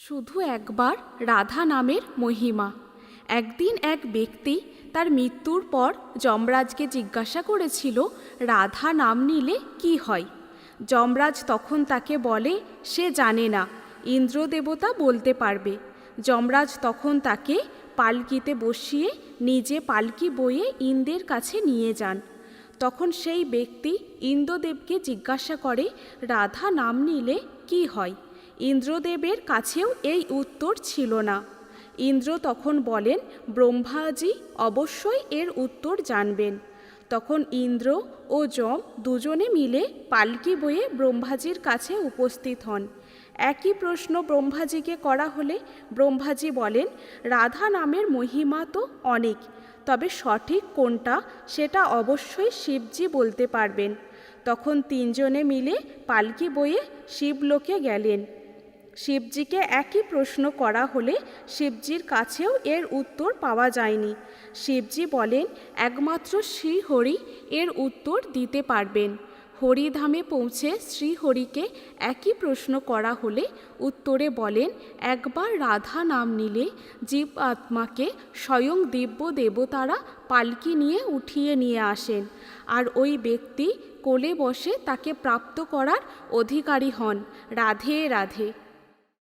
শুধু একবার রাধা নামের মহিমা। একদিন এক ব্যক্তি তার মৃত্যুর পর যমরাজকে জিজ্ঞাসা করেছিল, রাধা নাম নিলে কি হয়? যমরাজ তখন তাকে বলে সে জানে না, ইন্দ্রদেবতা বলতে পারবে। যমরাজ তখন তাকে পালকিতে বসিয়ে নিজে পালকি বয়ে ইন্দ্রের কাছে নিয়ে যান। তখন সেই ব্যক্তি ইন্দ্রদেবকে জিজ্ঞাসা করে, রাধা নাম নিলে কি হয়? ইন্দ্রদেবের কাছেও এই উত্তর ছিল না। ইন্দ্র তখন বলেন, ব্রহ্মাজি অবশ্যই এর উত্তর জানবেন। তখন ইন্দ্র ও যম দুজনে মিলে পালকি বয়ে ব্রহ্মাজির কাছে উপস্থিত হন। একই প্রশ্ন ব্রহ্মাজিকে করা হলে ব্রহ্মাজি বলেন, রাধা নামের মহিমা তো অনেক, তবে সঠিক কোনটা সেটা অবশ্যই শিবজি বলতে পারবেন। তখন তিনজনে মিলে পালকি বয়ে শিবলোকে গেলেন। শিবজিকে একই প্রশ্ন করা হলে শিবজির কাছেও এর উত্তর পাওয়া যায়নি। শিবজি বলেন, একমাত্র শ্রীহরি এর উত্তর দিতে পারবেন। হরিধামে পৌঁছে শ্রীহরিকে একই প্রশ্ন করা হলে উত্তরে বলেন, একবার রাধা নাম নিলে জীব আত্মাকে স্বয়ং দিব্য দেবতারা পালকি নিয়ে উঠিয়ে নিয়ে আসেন, আর ওই ব্যক্তি কোলে বসে তাকে প্রাপ্ত করার অধিকারী হন। রাধে রাধে।